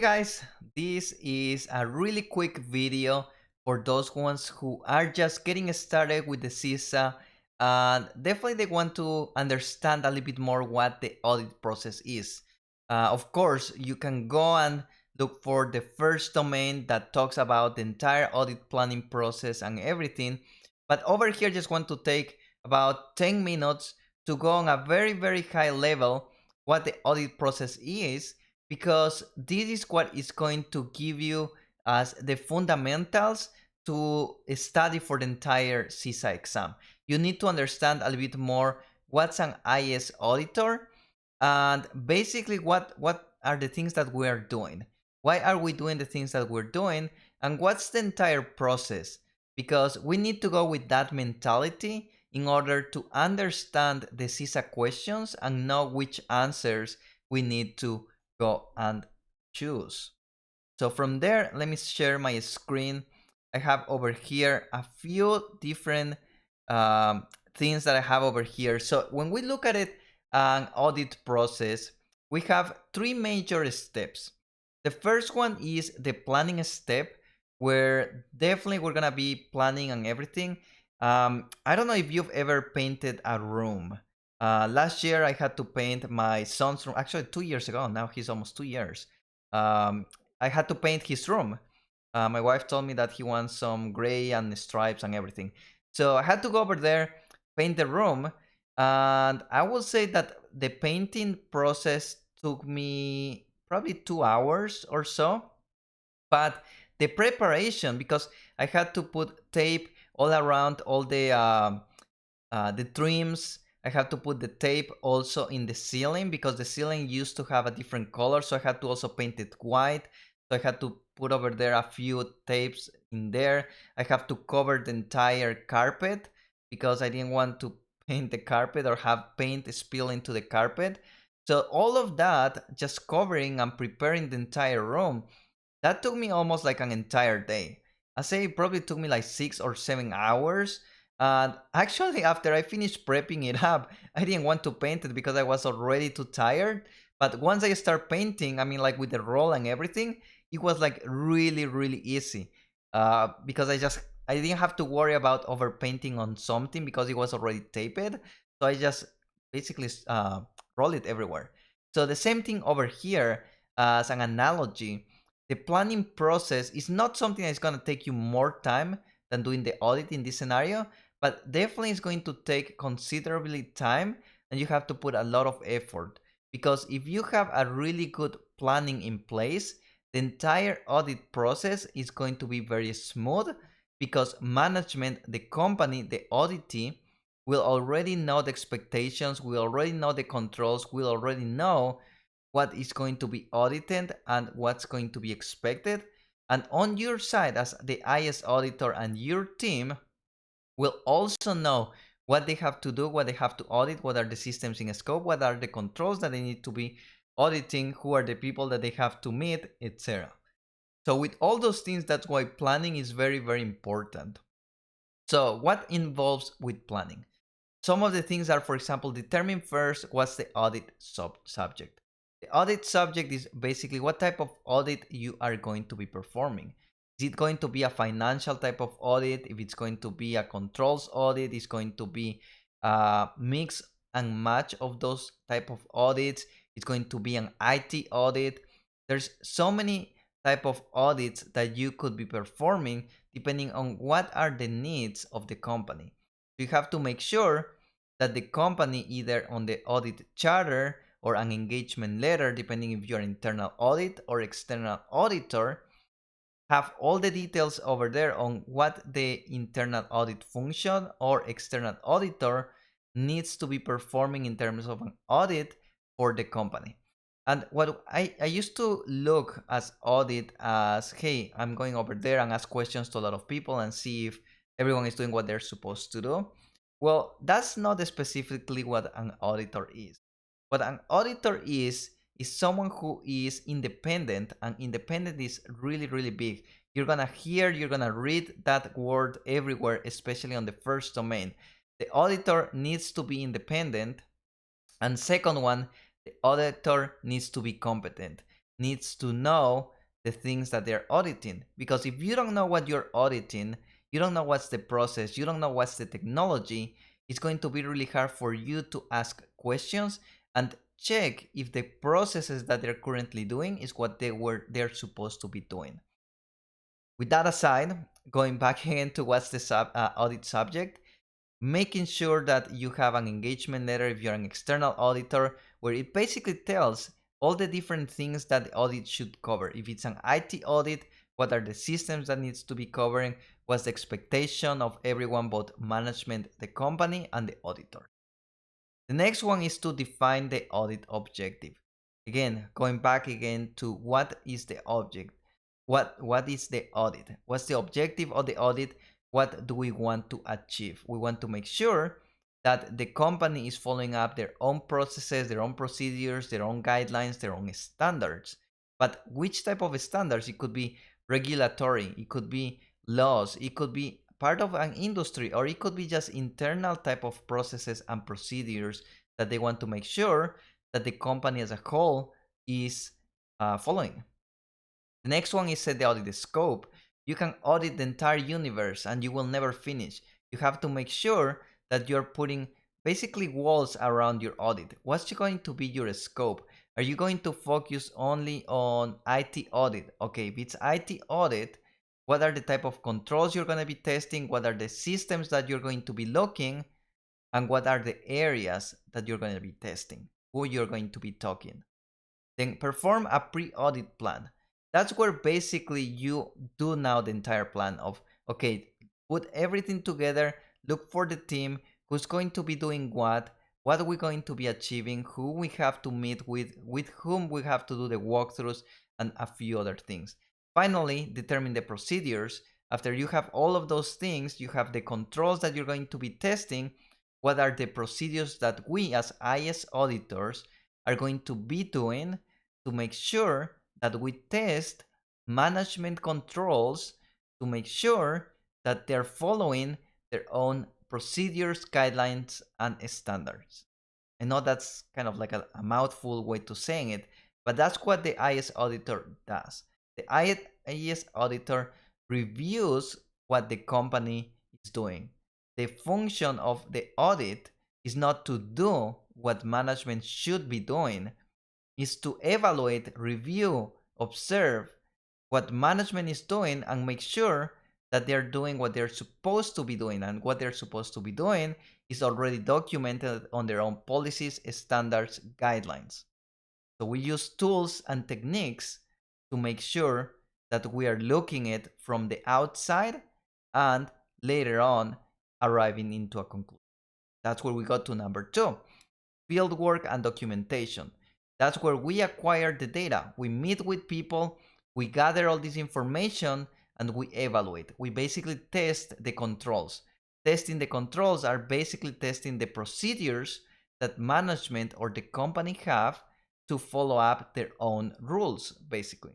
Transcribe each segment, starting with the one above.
Guys, this is a really quick video for those ones who are just getting started with the CISA and definitely they want to understand a little bit more what the audit process is. Of course, you can go and look for the first domain that talks about the entire audit planning process and everything. But over here, just want to take about 10 minutes to go on a very high level what the audit process is, because this is what is going to give you as the fundamentals to study for the entire CISA exam. You need to understand a little bit more what's an IS auditor and basically what are the things that we are doing. Why are we doing the things that we're doing, and what's the entire process? Because we need to go with that mentality in order to understand the CISA questions and know which answers we need to go and choose. So from there, let me share my screen. I have over here a few different um, things that I have over here. So when we look at it, an audit process, we have three major steps. The first one is the planning step, where definitely we're gonna be planning on everything. I don't know if you've ever painted a room. Last year I had to paint my son's room. Actually, 2 years ago. Now he's almost 2 years. Um, I had to paint his room. My wife told me that he wants some gray and stripes and everything. So I had to go over there, paint the room, and I will say that the painting process took me probably 2 hours or so. But the preparation, because I had to put tape all around all the trims. I had to put the tape also in the ceiling because the ceiling used to have a different color, so I had to also paint it white. So I had to put over there a few tapes in there. I have to cover the entire carpet because I didn't want to paint the carpet or have paint spill into the carpet. So all of that, just covering and preparing the entire room, that took me almost like an entire day. I say it probably took me like 6 or 7 hours. And actually, after I finished prepping it up, I didn't want to paint it because I was already too tired. But once I start painting, I mean, like with the roll and everything, it was like really easy. Because I didn't have to worry about overpainting on something because it was already taped. So I just basically roll it everywhere. So the same thing over here as an analogy. The planning process is not something that's going to take you more time than doing the audit in this scenario, but definitely it's going to take considerably time and you have to put a lot of effort. Because if you have a really good planning in place, the entire audit process is going to be very smooth because management, the company, the auditee will already know the expectations, will already know the controls, will already know what is going to be audited and what's going to be expected. And on your side, as the IS auditor and your team will also know what they have to do, what they have to audit, what are the systems in scope, what are the controls that they need to be auditing, who are the people that they have to meet, etc. So with all those things, that's why planning is very important. So what involves with planning? Some of the things are, for example, determine first what's the audit subject. The audit subject is basically what type of audit you are going to be performing. Is it going to be a financial type of audit? If it's going to be a controls audit, it's going to be a mix and match of those type of audits. It's going to be an IT audit. There's so many type of audits that you could be performing depending on what are the needs of the company. You have to make sure that the company, either on the audit charter or an engagement letter, depending if you're internal audit or external auditor, have all the details over there on what the internal audit function or external auditor needs to be performing in terms of an audit for the company. And what I used to look as audit as, hey, I'm going over there and ask questions to a lot of people and see if everyone is doing what they're supposed to do. Well, that's not specifically what an auditor is. What an auditor is someone who is independent, and independent is really big. You're gonna hear, you're gonna read that word everywhere, especially on the first domain. The auditor needs to be independent, and second one, the auditor needs to be competent. needs to know the things that they're auditing. Because if you don't know what you're auditing, you don't know what's the process, you don't know what's the technology, it's going to be really hard for you to ask questions and check if the processes that they're currently doing is what they're supposed to be doing. With that aside, going back again to what's the audit subject, making sure that you have an engagement letter if you're an external auditor, where it basically tells all the different things that the audit should cover. If it's an IT audit, what are the systems that needs to be covering, what's the expectation of everyone, both management, the company, and the auditor. The next one is to define the audit objective. Again, going back again to what is the object? What is the audit? What's the objective of the audit? What do we want to achieve? We want to make sure that the company is following up their own processes, their own procedures, their own guidelines, their own standards. But which type of standards? It could be regulatory, it could be laws, it could be part of an industry, or it could be just internal type of processes and procedures that they want to make sure that the company as a whole is following. The next one is set the audit scope. You can audit the entire universe and you will never finish. You have to make sure that you're putting basically walls around your audit. What's going to be your scope? Are you going to focus only on IT audit? Okay, if it's IT audit, what are the type of controls you're going to be testing? What are the systems that you're going to be looking? And what are the areas that you're going to be testing? Who you're going to be talking? Then perform a pre-audit plan. That's where basically you do now the entire plan of, okay, put everything together, look for the team, who's going to be doing what are we going to be achieving, who we have to meet with whom we have to do the walkthroughs, and a few other things. Finally, determine the procedures. After you have all of those things, you have the controls that you're going to be testing. What are the procedures that we as IS auditors are going to be doing to make sure that we test management controls to make sure that they're following their own procedures, guidelines, and standards. I know that's kind of like a mouthful way to saying it, but that's what the IS auditor does. The IS auditor reviews what the company is doing. The function of the audit is not to do what management should be doing, is to evaluate, review, observe what management is doing and make sure that they're doing what they're supposed to be doing. And what they're supposed to be doing is already documented on their own policies, standards, guidelines. So we use tools and techniques to make sure that we are looking at from the outside and later on arriving into a conclusion. That's where we got to number 2, field work and documentation. That's where we acquire the data. We meet with people, we gather all this information, and we evaluate. We basically test the controls. Testing the controls are basically testing the procedures that management or the company have to follow up their own rules, basically.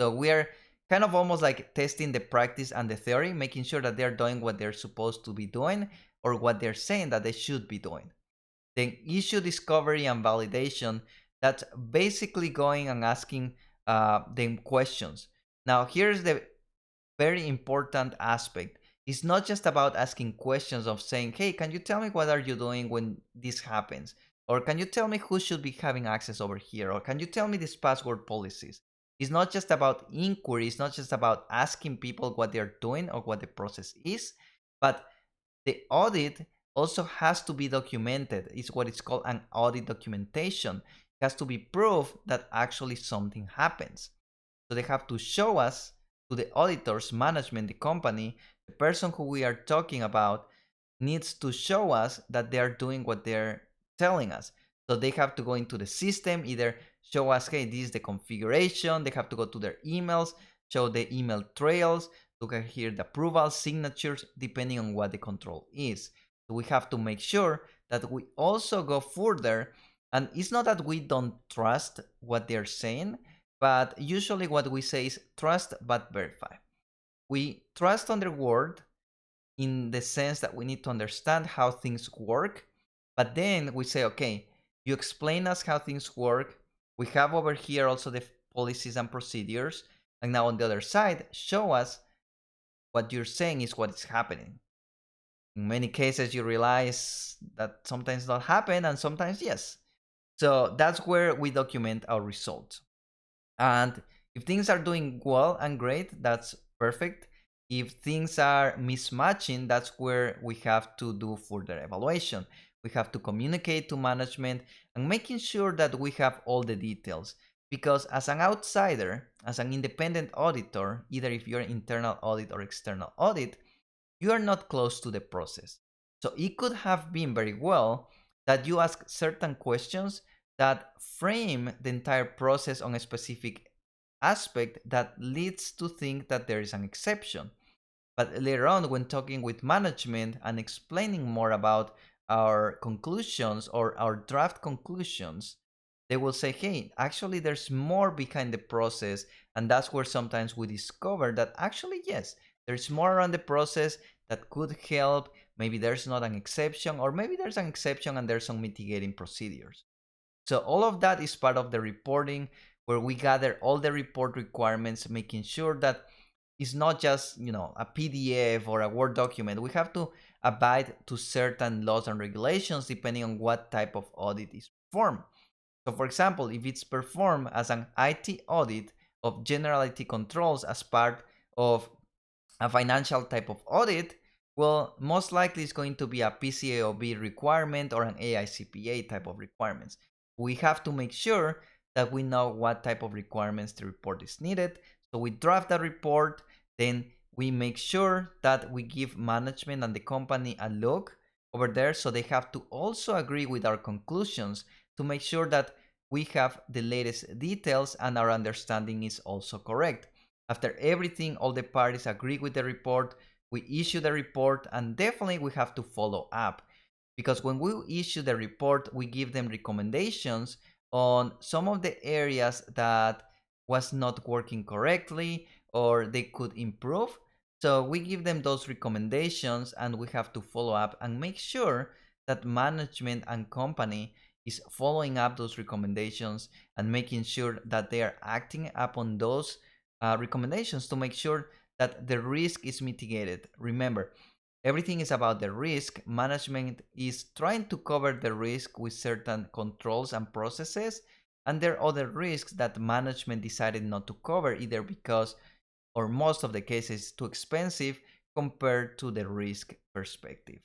So we are kind of almost like testing the practice and the theory, making sure that they're doing what they're supposed to be doing or what they're saying that they should be doing. Then issue discovery and validation, that's basically going and asking them questions. Now, here's the very important aspect. It's not just about asking questions of saying, hey, can you tell me what are you doing when this happens? Or can you tell me who should be having access over here? Or can you tell me these password policies? It's not just about inquiry. It's not just about asking people what they're doing or what the process is, but the audit also has to be documented. It's what is called an audit documentation. It has to be proof that actually something happens. So they have to show us, to the auditors, management, the company, the person who we are talking about needs to show us that they are doing what they're telling us. So they have to go into the system, either show us, hey, this is the configuration. They have to go to their emails, show the email trails, look at here the approval signatures, depending on what the control is. So we have to make sure that we also go further. And it's not that we don't trust what they're saying, but usually what we say is trust but verify. We trust on their word in the sense that we need to understand how things work, but then we say, okay, you explain us how things work. We have over here also the policies and procedures. And now on the other side, show us what you're saying is what is happening. In many cases, you realize that sometimes not happen and sometimes yes. So that's where we document our results. And if things are doing well and great, that's perfect. If things are mismatching, that's where we have to do further evaluation. We have to communicate to management and making sure that we have all the details. Because as an outsider, as an independent auditor, either if you're internal audit or external audit, you are not close to the process. So it could have been very well that you ask certain questions that frame the entire process on a specific aspect that leads to think that there is an exception. But later on, when talking with management and explaining more about our conclusions or our draft conclusions, they will say, hey, actually, there's more behind the process. And that's where sometimes we discover that actually, yes, there's more around the process that could help. Maybe there's not an exception, or maybe there's an exception and there's some mitigating procedures. So all of that is part of the reporting, where we gather all the report requirements, making sure that it's not just a PDF or a Word document. We have to abide to certain laws and regulations depending on what type of audit is performed. So for example, if it's performed as an IT audit of general IT controls as part of a financial type of audit, well, most likely it's going to be a PCAOB requirement or an AICPA type of requirements. We have to make sure that we know what type of requirements the report is needed. So we draft that report, then we make sure that we give management and the company a look over there, so they have to also agree with our conclusions to make sure that we have the latest details and our understanding is also correct. After everything, all the parties agree with the report, we issue the report, and definitely we have to follow up. Because when we issue the report, we give them recommendations on some of the areas that was not working correctly or they could improve. So we give them those recommendations and we have to follow up and make sure that management and company is following up those recommendations and making sure that they are acting upon those recommendations to make sure that the risk is mitigated. Remember, everything is about the risk. Management is trying to cover the risk with certain controls and processes, and there are other risks that management decided not to cover, either because, or most of the cases, too expensive compared to the risk perspective.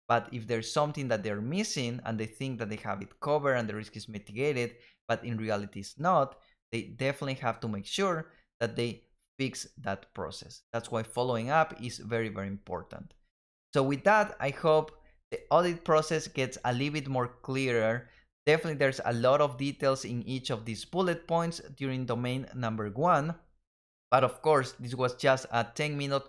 But if there's something that they're missing and they think that they have it covered and the risk is mitigated, but in reality it's not, they definitely have to make sure that they fix that process. That's why following up is very, very important. So with that, I hope the audit process gets a little bit more clearer. Definitely there's a lot of details in each of these bullet points during domain number 1. But of course, this was just a 10-minute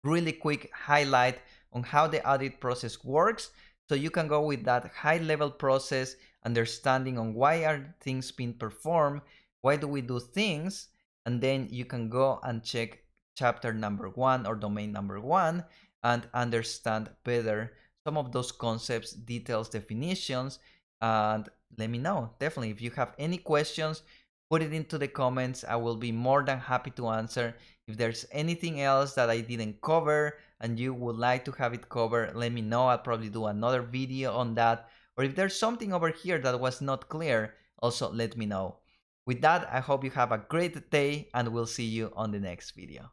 really quick highlight on how the audit process works. So you can go with that high-level process, understanding on why are things being performed, why do we do things, and then you can go and check chapter number 1 or domain number 1 and understand better some of those concepts, details, definitions, and let me know. Definitely, if you have any questions, put it into the comments. I will be more than happy to answer. If there's anything else that I didn't cover and you would like to have it covered, let me know. I'll probably do another video on that. Or if there's something over here that was not clear, also let me know. With that, I hope you have a great day and we'll see you on the next video.